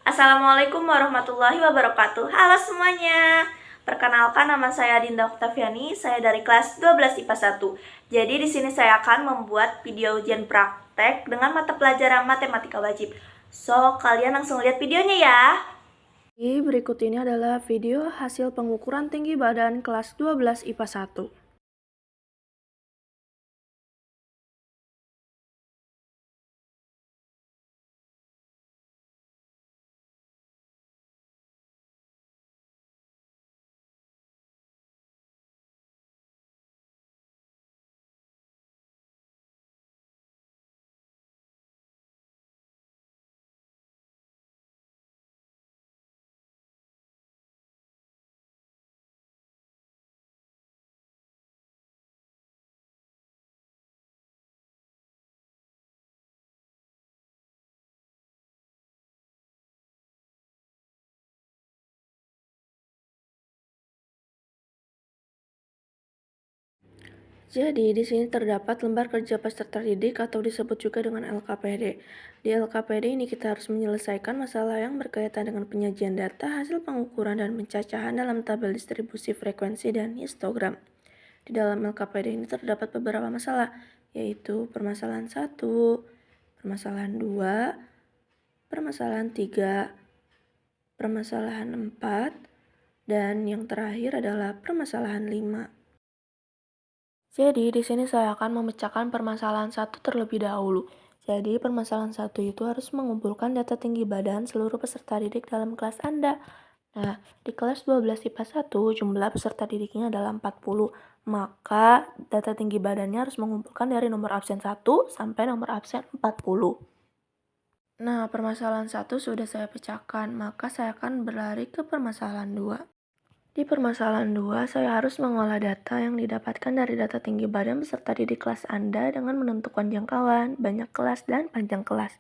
Assalamualaikum warahmatullahi wabarakatuh. Halo semuanya. Perkenalkan, nama saya Dinda Oktaviani, saya dari kelas 12 IPA 1. Jadi di sini saya akan membuat video ujian praktek dengan mata pelajaran matematika wajib. So, kalian langsung lihat videonya ya. Berikut ini adalah video hasil pengukuran tinggi badan kelas 12 IPA 1. Jadi, di sini terdapat lembar kerja peserta didik atau disebut juga dengan LKPD. Di LKPD ini kita harus menyelesaikan masalah yang berkaitan dengan penyajian data, hasil pengukuran dan pencacahan dalam tabel distribusi frekuensi dan histogram. Di dalam LKPD ini terdapat beberapa masalah, yaitu permasalahan 1, permasalahan 2, permasalahan 3, permasalahan 4, dan yang terakhir adalah permasalahan 5. Jadi, di sini saya akan memecahkan permasalahan 1 terlebih dahulu. Jadi, permasalahan 1 itu harus mengumpulkan data tinggi badan seluruh peserta didik dalam kelas Anda. Nah, di kelas 12 IPA 1, jumlah peserta didiknya adalah 40. Maka, data tinggi badannya harus mengumpulkan dari nomor absen 1 sampai nomor absen 40. Nah, permasalahan 1 sudah saya pecahkan, maka saya akan berlari ke permasalahan 2. Di permasalahan 2, saya harus mengolah data yang didapatkan dari data tinggi badan peserta didik kelas Anda dengan menentukan jangkauan, banyak kelas, dan panjang kelas.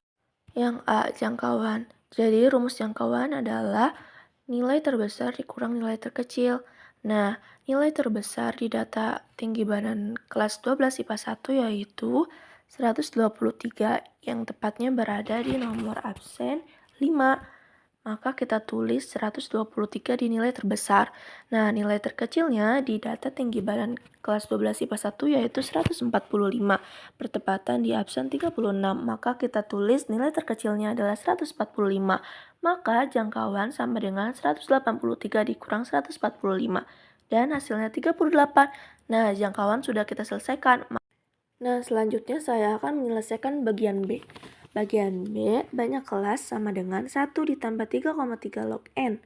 Yang A, jangkauan. Jadi, rumus jangkauan adalah nilai terbesar dikurang nilai terkecil. Nah, nilai terbesar di data tinggi badan kelas 12 IPA 1 yaitu 123 yang tepatnya berada di nomor absen 5. Maka kita tulis 123 di nilai terbesar. Nah, nilai terkecilnya di data tinggi badan kelas 12 IPA 1 yaitu 145. Bertepatan di absen 36. Maka kita tulis nilai terkecilnya adalah 145. Maka jangkauan sama dengan 183 dikurang 145. Dan hasilnya 38. Nah, jangkauan sudah kita selesaikan. Nah, selanjutnya saya akan menyelesaikan bagian B. Bagian B, banyak kelas sama dengan 1 ditambah 3,3 log N.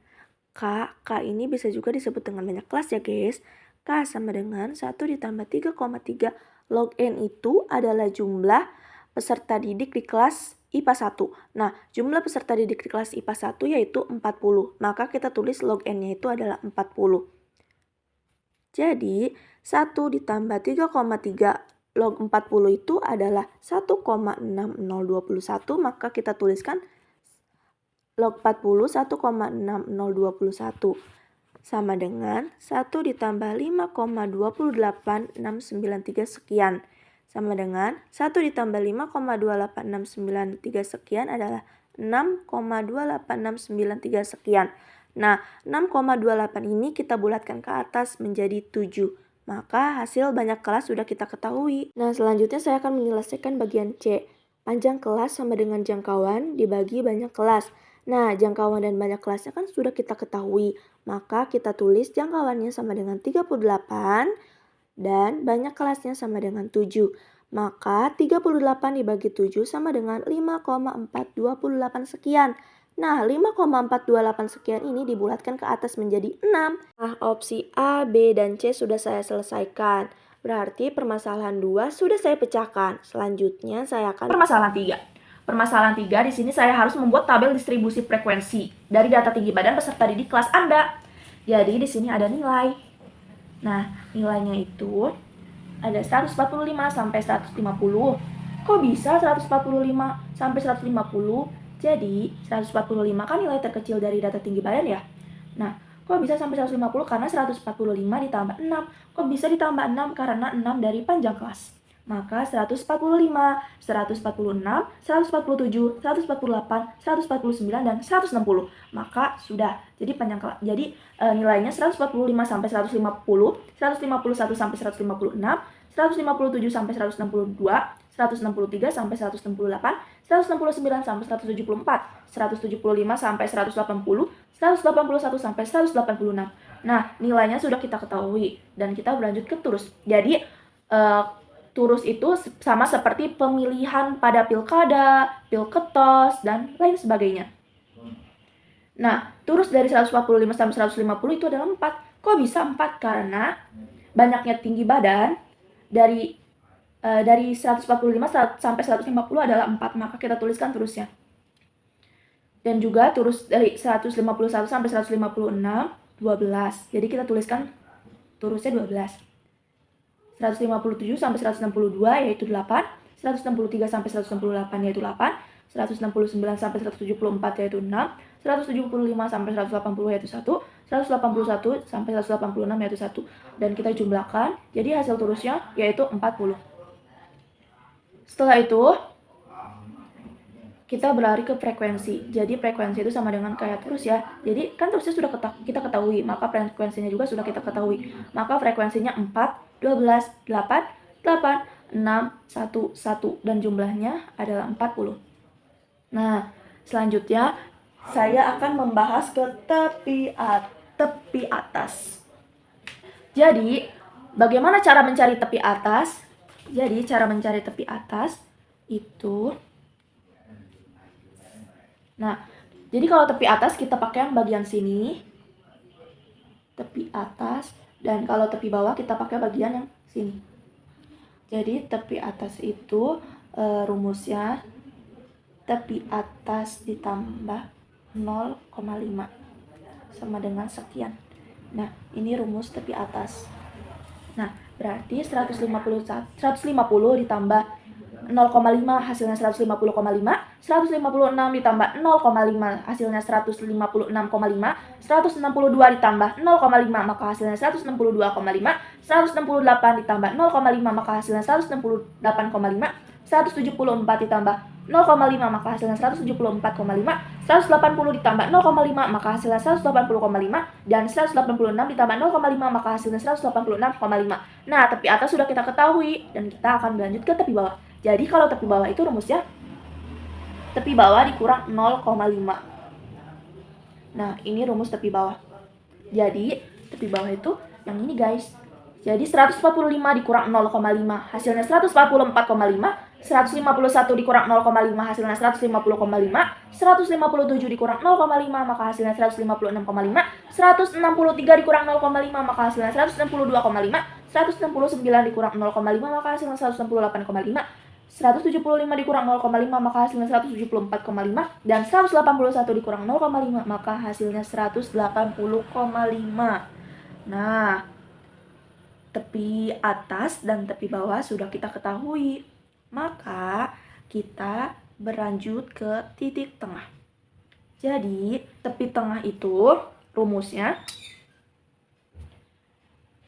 K ini bisa juga disebut dengan banyak kelas ya guys. K sama dengan 1 ditambah 3,3 log N itu adalah jumlah peserta didik di kelas IPA 1. Nah, jumlah peserta didik di kelas IPA 1 yaitu 40. Maka kita tulis log N-nya itu adalah 40. Jadi, 1 ditambah 3,3 log 40 itu adalah 1,6021, maka kita tuliskan log 40 1,6021 sama dengan 1 ditambah 5,28693 sekian sama dengan 1 ditambah 5,28693 sekian adalah 6,28693 sekian. Nah, 6,28 ini kita bulatkan ke atas menjadi 7. Maka hasil banyak kelas sudah kita ketahui. Nah, selanjutnya saya akan menyelesaikan bagian C. Panjang kelas sama dengan jangkauan dibagi banyak kelas. Nah, jangkauan dan banyak kelasnya kan sudah kita ketahui. Maka kita tulis jangkauannya sama dengan 38 dan banyak kelasnya sama dengan 7. Maka 38 dibagi 7 sama dengan 5,428 sekian. Nah, 5,428 sekian ini dibulatkan ke atas menjadi 6. Nah, opsi A, B, dan C sudah saya selesaikan. Berarti permasalahan 2 sudah saya pecahkan. Selanjutnya saya akan permasalahan 3. Permasalahan 3 di sini saya harus membuat tabel distribusi frekuensi dari data tinggi badan peserta didik kelas Anda. Jadi di sini ada nilai. Nah, nilainya itu ada 145 sampai 150. Kok bisa 145 sampai 150? Jadi 145 kan nilai terkecil dari data tinggi badan ya. Nah, kok bisa sampai 150? Karena 145 ditambah 6. Kok bisa ditambah 6? Karena 6 dari panjang kelas. maka 145, 146, 147, 148, 149, dan 160. Maka sudah. Jadi nilainya 145 sampai 150, 151 sampai 156, 157 sampai 162, 163 sampai 168, 169 sampai 174, 175 sampai 180, 181 sampai 186. Nah, nilainya sudah kita ketahui dan kita berlanjut ke turus. Jadi turus itu sama seperti pemilihan pada pilkada, pilketos, dan lain sebagainya. Nah, turus dari 145 sampai 150 itu adalah 4. Kok bisa 4? Karena banyaknya tinggi badan dari 145 sampai 150 adalah 4, maka kita tuliskan turusnya. Dan juga turus dari 151 sampai 156, 12. Jadi kita tuliskan turusnya 12. 157 sampai 162 yaitu 8, 163 sampai 168 yaitu 8, 169 sampai 174 yaitu 6, 175 sampai 180 yaitu 1, 181 sampai 186 yaitu 1. Dan kita jumlahkan, jadi hasil turusnya yaitu 40. Setelah itu, kita berlari ke frekuensi. Jadi frekuensi itu sama dengan kayak turus ya. Jadi kan turusnya sudah kita ketahui, maka frekuensinya juga sudah kita ketahui. Maka frekuensinya 4, 12, 8, 8, 6, 1, 1. Dan jumlahnya adalah 40. Nah, selanjutnya saya akan membahas ke tepi atas. Jadi, bagaimana cara mencari tepi atas? Jadi, cara mencari tepi atas itu... Nah, jadi kalau tepi atas kita pakai yang bagian sini. Tepi atas. Dan kalau tepi bawah kita pakai bagian yang sini. Jadi tepi atas itu rumusnya tepi atas ditambah 0,5 sama dengan sekian. Nah, ini rumus tepi atas. Nah, berarti 150 ditambah 0,5 hasilnya 150,5, 156 ditambah 0,5 hasilnya 156,5, 162 ditambah 0,5 maka hasilnya 162,5, 168 ditambah 0,5 maka hasilnya 168,5, 174 ditambah 0,5 maka hasilnya 174,5, 180 ditambah 0,5 maka hasilnya 180,5, dan 186 ditambah 0,5 maka hasilnya 186,5. Nah, tepi atas sudah kita ketahui dan kita akan berlanjut ke tepi bawah. Jadi kalau tepi bawah itu rumusnya tepi bawah dikurang 0,5. Nah, ini rumus tepi bawah. Jadi, tepi bawah itu yang ini guys. Jadi 145 dikurang 0,5 hasilnya 144,5, 151 dikurang 0,5 hasilnya 150,5, 157 dikurang 0,5 maka hasilnya 156,5, 163 dikurang 0,5 maka hasilnya 162,5, 169 dikurang 0,5 maka hasilnya 168,5, 175 dikurang 0,5 maka hasilnya 174,5, dan 181 dikurang 0,5 maka hasilnya 180,5. Nah, tepi atas dan tepi bawah sudah kita ketahui. Maka kita berlanjut ke titik tengah. Jadi, tepi tengah itu rumusnya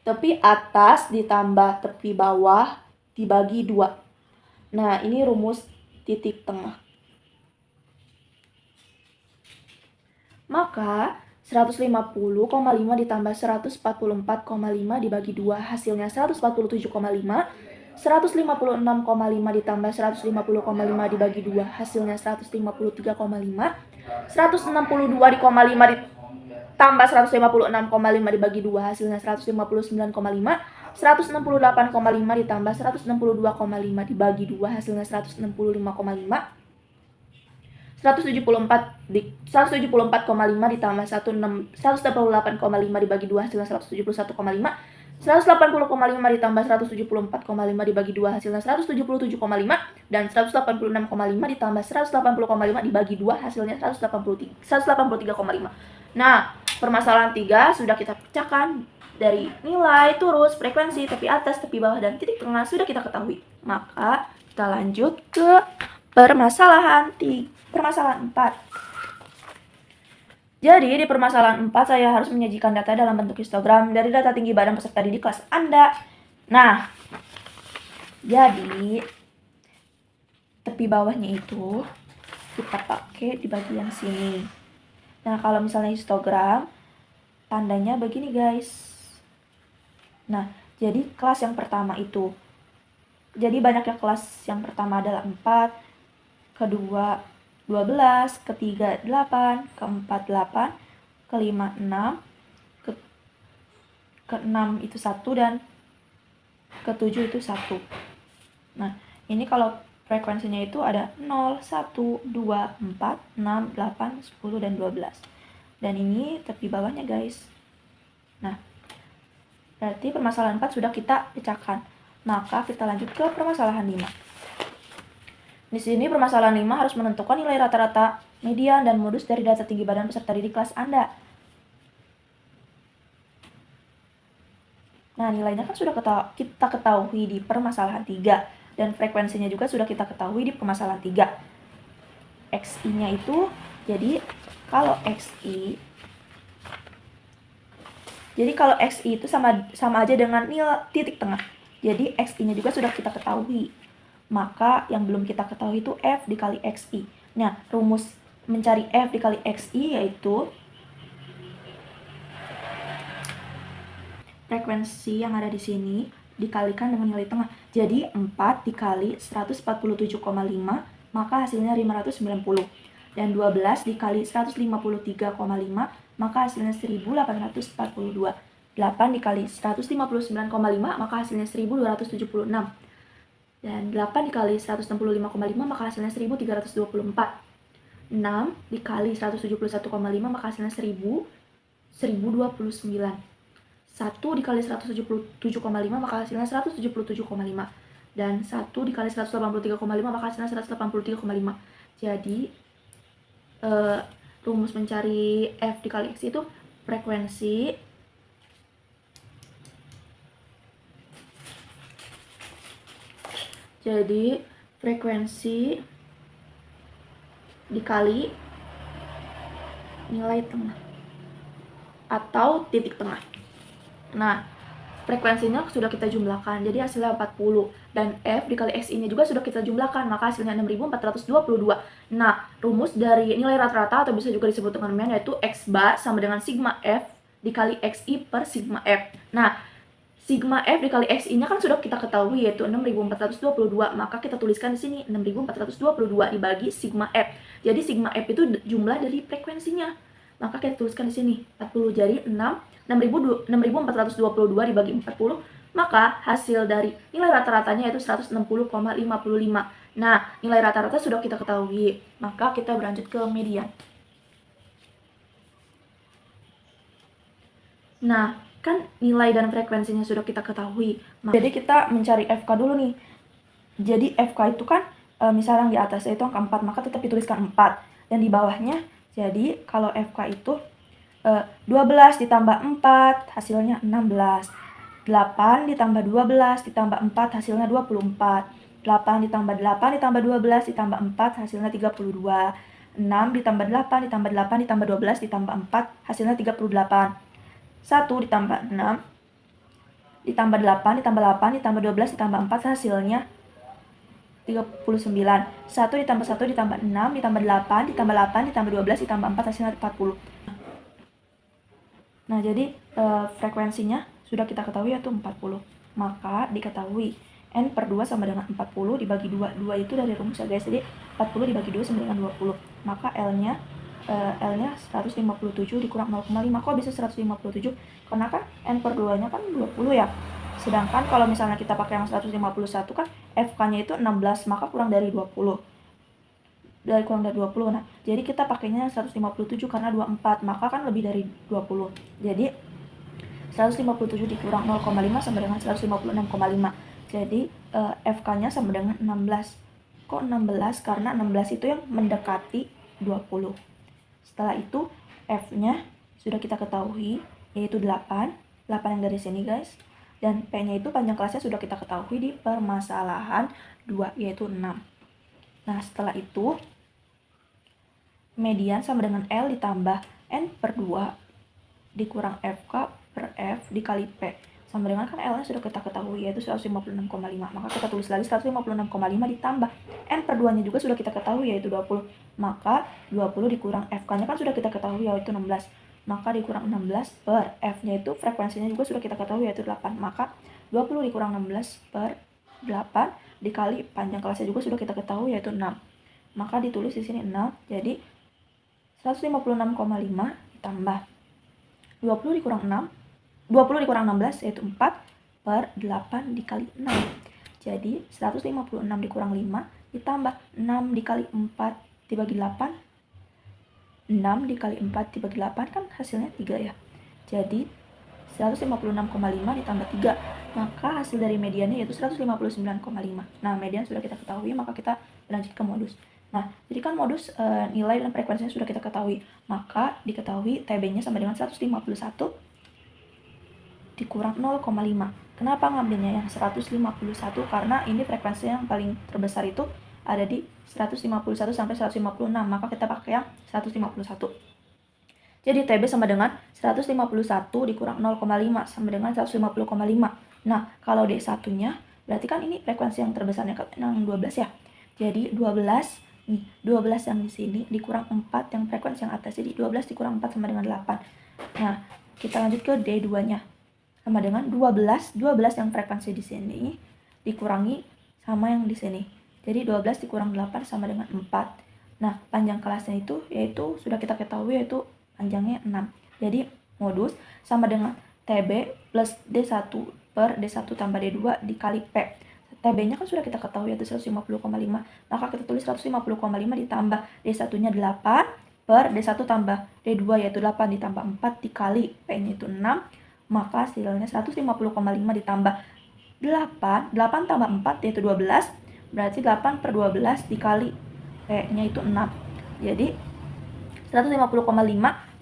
tepi atas ditambah tepi bawah dibagi 2. Nah, ini rumus titik tengah. Maka 150,5 ditambah 144,5 dibagi 2 hasilnya 147,5. 156,5 ditambah 150,5 dibagi 2 hasilnya 153,5. 162,5 ditambah 156,5 dibagi 2 hasilnya 159,5. 168,5 ditambah 162,5 dibagi 2 hasilnya 165,5. 174,5 ditambah 188,5 dibagi 2 hasilnya 171,5. 180,5 ditambah 174,5 dibagi 2 hasilnya 177,5, dan 186,5 ditambah 180,5 dibagi 2 hasilnya 183,5. Nah, permasalahan 3 sudah kita pecahkan dari nilai, turus, frekuensi, tepi atas, tepi bawah, dan titik tengah sudah kita ketahui. Maka kita lanjut ke permasalahan 4. Jadi, di permasalahan 4 saya harus menyajikan data dalam bentuk histogram dari data tinggi badan peserta didik kelas Anda. Nah, Jadi tepi bawahnya itu kita pakai di bagian sini. Nah, kalau misalnya histogram, tandanya begini guys. Nah, jadi kelas yang pertama itu. Jadi banyaknya kelas yang pertama adalah 4, kedua 12, ketiga 8, keempat 8, kelima 6, ke-6 itu 1, dan ke-7 itu 1. Nah, ini kalau frekuensinya itu ada 0, 1, 2, 4, 6, 8, 10, dan 12. Dan ini tepi bawahnya guys. Nah, berarti permasalahan 4 sudah kita pecahkan. Maka kita lanjut ke permasalahan 5. Di sini permasalahan 5 harus menentukan nilai rata-rata, median, dan modus dari data tinggi badan peserta didik kelas Anda. Nah, nilainya kan sudah kita ketahui di permasalahan 3. Dan frekuensinya juga sudah kita ketahui di permasalahan 3. XI-nya itu, jadi kalau XI itu sama aja dengan nilai titik tengah. Jadi XI-nya juga sudah kita ketahui. Maka yang belum kita ketahui itu F dikali XI. Nah, rumus mencari F dikali XI yaitu frekuensi yang ada di sini dikalikan dengan nilai tengah. Jadi 4 dikali 147,5 maka hasilnya 590. Dan 12 dikali 153,5 maka hasilnya 1842. 8 dikali 159,5 maka hasilnya 1276. Dan 8 dikali 165,5 maka hasilnya 1324. 6 dikali 171,5 maka hasilnya 1029. 1 dikali 177,5 maka hasilnya 177,5. Dan 1 dikali 183,5 maka hasilnya 183,5. Jadi rumus mencari F dikali X itu frekuensi dikali nilai tengah atau titik tengah. Nah, frekuensinya sudah kita jumlahkan, jadi hasilnya 40. Dan F dikali XI-nya juga sudah kita jumlahkan, maka hasilnya 6422. Nah, rumus dari nilai rata-rata atau bisa juga disebut dengan median yaitu X bar sama dengan sigma F dikali XI per sigma F. Nah, sigma F dikali XI-nya kan sudah kita ketahui yaitu 6422, maka kita tuliskan di sini 6422 dibagi sigma F. Jadi sigma F itu jumlah dari frekuensinya. Maka kita tuliskan di sini 40, jadi 6422 dibagi 40, maka hasil dari nilai rata-ratanya yaitu 160,55. Nah, nilai rata-rata sudah kita ketahui, maka kita berlanjut ke median. Nah, kan nilai dan frekuensinya sudah kita ketahui. Jadi kita mencari FK dulu nih. Jadi FK itu kan misalnya yang di atasnya itu angka 4, maka tetap dituliskan 4. Dan di bawahnya, jadi kalau FK itu 12 ditambah 4 hasilnya 16. 8 ditambah 12 ditambah 4 hasilnya 24. 8 ditambah 8 ditambah 12 ditambah 4 hasilnya 32. 6 ditambah 8 ditambah 8 ditambah 12 ditambah 4 hasilnya 38. 1 ditambah 6 ditambah 8 ditambah 8 ditambah 12 ditambah 4 hasilnya 39. 1 ditambah 1 ditambah 6 ditambah 8 ditambah 8 ditambah 12 ditambah 4 hasilnya 40. Nah, jadi frekuensinya sudah kita ketahui yaitu 40. Maka diketahui N per 2 sama dengan 40 dibagi 2. 2 itu dari rumus ya guys, jadi 40 dibagi 2 sama dengan 20. Maka L-nya 157 dikurang 0,5. Kok bisa 157? Karena kan N per 2-nya kan 20 ya. Sedangkan kalau misalnya kita pakai yang 151 kan FK-nya itu 16, maka kurang dari 20. Kurang dari 20. Nah, jadi kita pakainya 157 karena 24, maka kan lebih dari 20. Jadi 157 dikurang 0,5 sama dengan 156,5. Jadi FK-nya sama dengan 16. Kok 16? Karena 16 itu yang mendekati 20. Setelah itu F-nya sudah kita ketahui yaitu 8. 8 yang dari sini guys. Dan P-nya itu panjang kelasnya sudah kita ketahui di permasalahan 2 yaitu 6. Nah, setelah itu median sama dengan L ditambah N per 2 dikurang FK per F dikali P sama dengan kan L-nya sudah kita ketahui yaitu 156,5. Maka kita tulis lagi 156,5 ditambah N per 2-nya juga sudah kita ketahui yaitu 20. Maka 20 dikurang F-nya kan sudah kita ketahui yaitu 16. Maka dikurang 16 per F-nya itu frekuensinya juga sudah kita ketahui yaitu 8. Maka 20 dikurang 16 per 8 dikali panjang kelasnya juga sudah kita ketahui yaitu 6. Maka ditulis di sini 6. Jadi 156,5 ditambah 20 dikurang 16 yaitu 4 per 8 dikali 6. Jadi 156 dikurang 5 ditambah 6 dikali 4 dibagi 8. 6 dikali 4 dibagi 8 kan hasilnya 3 ya. Jadi 156,5 ditambah 3. Maka hasil dari mediannya yaitu 159,5. Nah, median sudah kita ketahui, maka kita lanjut ke modus. Nah, jadi kan modus nilai dan frekuensinya sudah kita ketahui. Maka diketahui TB-nya sama dengan 151 dikurang 0,5. Kenapa ngambilnya yang 151? Karena ini frekuensi yang paling terbesar itu ada di 151 sampai 156. Maka kita pakai yang 151. Jadi TB sama dengan 151 dikurang 0,5 sama dengan 150,5. Nah, kalau D1-nya berarti kan ini frekuensi yang terbesarnya yang 12 ya. Jadi 12 yang di sini dikurang 4 yang frekuensi yang atas. Jadi 12 dikurang 4 sama dengan 8. Nah, kita lanjut ke D2-nya. Sama dengan 12 yang frekuensi di sini dikurangi sama yang di sini. Jadi 12 dikurang 8 sama dengan 4. Nah, panjang kelasnya itu yaitu sudah kita ketahui yaitu panjangnya 6. Jadi modus sama dengan TB plus D1 per D1 tambah D2 dikali P. TB-nya kan sudah kita ketahui yaitu 150,5. Maka kita tulis 150,5 ditambah D1-nya 8 per D1 tambah D2 yaitu 8 ditambah 4 dikali P-nya itu 6. Maka hasilnya 150,5 ditambah 8 tambah 4 yaitu 12. Berarti 8 per 12 dikali P-nya itu 6. Jadi 150,5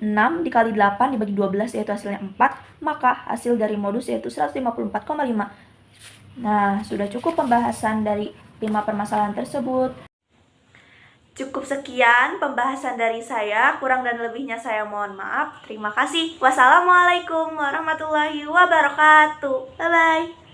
6 dikali 8 dibagi 12 yaitu hasilnya 4. Maka hasil dari modus yaitu 154,5. Nah, sudah cukup pembahasan dari 5 permasalahan tersebut. Cukup sekian pembahasan dari saya, kurang dan lebihnya saya mohon maaf. Terima kasih. Wassalamualaikum warahmatullahi wabarakatuh. Bye-bye.